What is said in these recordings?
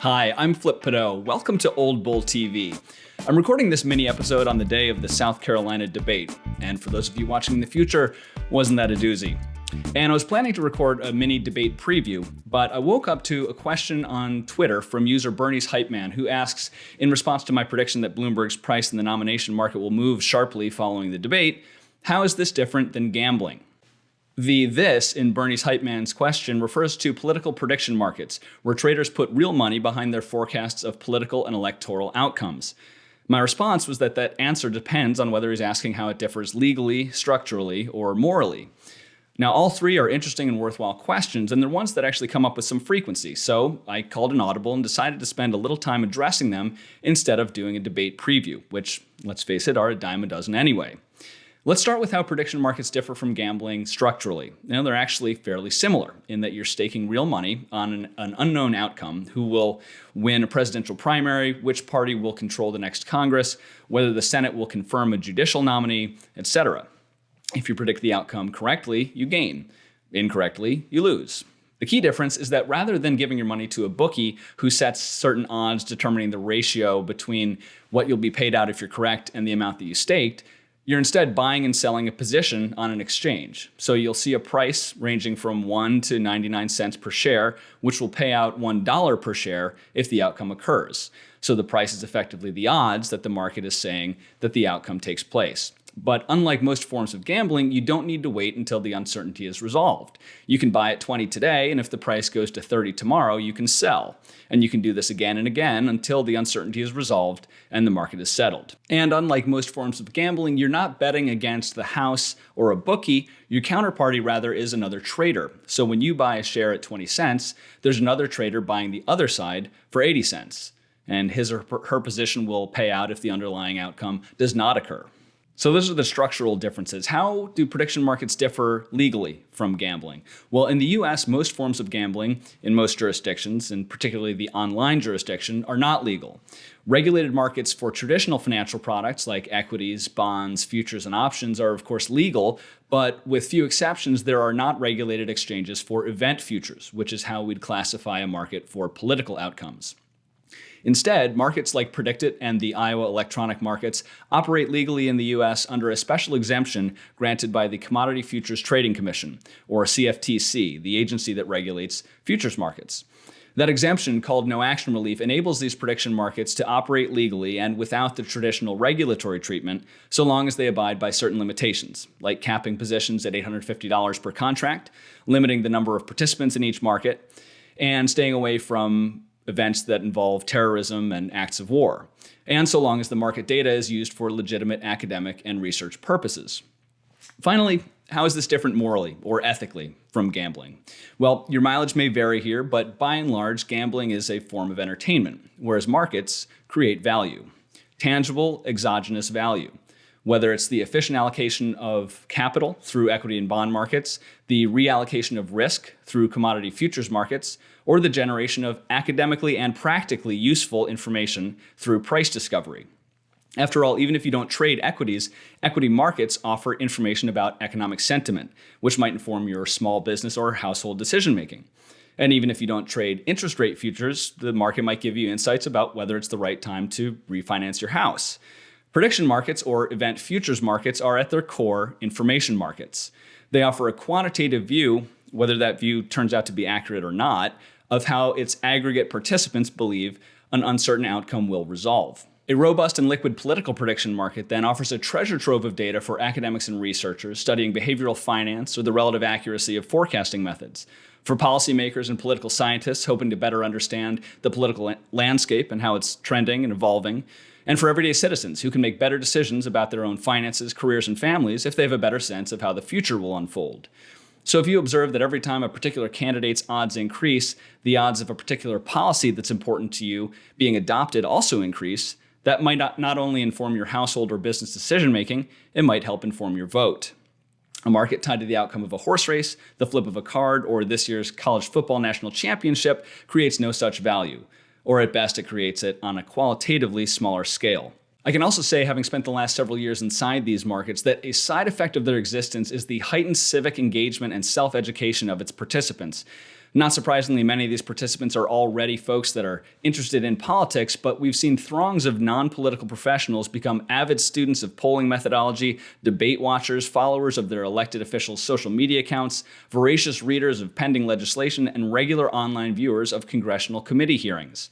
Hi, I'm Flip Pideaux. Welcome to Old Bull TV. I'm recording this mini episode on the day of the South Carolina debate. And for those of you watching in the future, wasn't that a doozy? And I was planning to record a mini debate preview, but I woke up to a question on Twitter from user Bernie's Hype Man, who asks, in response to my prediction that Bloomberg's price in the nomination market will move sharply following the debate, how is this different than gambling? The "this" in Bernie's Hype Man's question refers to political prediction markets, where traders put real money behind their forecasts of political and electoral outcomes. My response was that answer depends on whether he's asking how it differs legally, structurally, or morally. Now, all three are interesting and worthwhile questions, and they're ones that actually come up with some frequency, so I called an audible and decided to spend a little time addressing them instead of doing a debate preview, which, let's face it, are a dime a dozen anyway. Let's start with how prediction markets differ from gambling structurally. Now, they're actually fairly similar in that you're staking real money on an unknown outcome: who will win a presidential primary, which party will control the next Congress, whether the Senate will confirm a judicial nominee, etc. If you predict the outcome correctly, you gain. Incorrectly, you lose. The key difference is that rather than giving your money to a bookie who sets certain odds determining the ratio between what you'll be paid out if you're correct and the amount that you staked, you're instead buying and selling a position on an exchange. So you'll see a price ranging from 1 to 99 cents per share, which will pay out $1 per share if the outcome occurs. So the price is effectively the odds that the market is saying that the outcome takes place. But unlike most forms of gambling, you don't need to wait until the uncertainty is resolved. You can buy at 20 today, and if the price goes to 30 tomorrow, you can sell. And you can do this again and again until the uncertainty is resolved and the market is settled. And unlike most forms of gambling, you're not betting against the house or a bookie. Your counterparty, rather, is another trader. So when you buy a share at 20 cents, there's another trader buying the other side for 80 cents. And his or her position will pay out if the underlying outcome does not occur. So those are the structural differences. How do prediction markets differ legally from gambling? Well, in the US, most forms of gambling in most jurisdictions, and particularly the online jurisdiction, are not legal. Regulated markets for traditional financial products like equities, bonds, futures, and options are of course legal, but with few exceptions, there are not regulated exchanges for event futures, which is how we'd classify a market for political outcomes. Instead, markets like PredictIt and the Iowa electronic markets operate legally in the U.S. under a special exemption granted by the Commodity Futures Trading Commission, or CFTC, the agency that regulates futures markets. That exemption, called no action relief, enables these prediction markets to operate legally and without the traditional regulatory treatment, so long as they abide by certain limitations, like capping positions at $850 per contract, limiting the number of participants in each market, and staying away from events that involve terrorism and acts of war, and so long as the market data is used for legitimate academic and research purposes. Finally, how is this different morally or ethically from gambling? Well, your mileage may vary here, but by and large, gambling is a form of entertainment, whereas markets create value, tangible exogenous value. Whether it's the efficient allocation of capital through equity and bond markets, the reallocation of risk through commodity futures markets, or the generation of academically and practically useful information through price discovery. After all, even if you don't trade equities, equity markets offer information about economic sentiment, which might inform your small business or household decision-making. And even if you don't trade interest rate futures, the market might give you insights about whether it's the right time to refinance your house. Prediction markets, or event futures markets, are at their core information markets. They offer a quantitative view, whether that view turns out to be accurate or not, of how its aggregate participants believe an uncertain outcome will resolve. A robust and liquid political prediction market then offers a treasure trove of data for academics and researchers studying behavioral finance or the relative accuracy of forecasting methods, for policymakers and political scientists hoping to better understand the political landscape and how it's trending and evolving, and for everyday citizens who can make better decisions about their own finances, careers, and families if they have a better sense of how the future will unfold. So if you observe that every time a particular candidate's odds increase, the odds of a particular policy that's important to you being adopted also increase, that might not only inform your household or business decision-making, it might help inform your vote. A market tied to the outcome of a horse race, the flip of a card, or this year's college football national championship creates no such value, or at best it creates it on a qualitatively smaller scale. I can also say, having spent the last several years inside these markets, that a side effect of their existence is the heightened civic engagement and self-education of its participants. Not surprisingly, many of these participants are already folks that are interested in politics, but we've seen throngs of non-political professionals become avid students of polling methodology, debate watchers, followers of their elected officials' social media accounts, voracious readers of pending legislation, and regular online viewers of congressional committee hearings.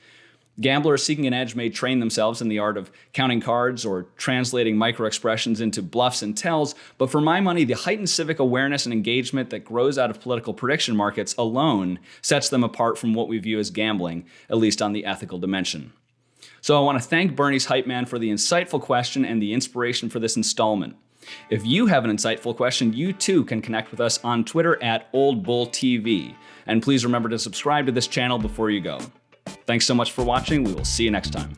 Gamblers seeking an edge may train themselves in the art of counting cards or translating microexpressions into bluffs and tells, but for my money, the heightened civic awareness and engagement that grows out of political prediction markets alone sets them apart from what we view as gambling, at least on the ethical dimension. So I want to thank Bernie's Hype Man for the insightful question and the inspiration for this installment. If you have an insightful question, you too can connect with us on Twitter at OldBullTV. And please remember to subscribe to this channel before you go. Thanks so much for watching. We will see you next time.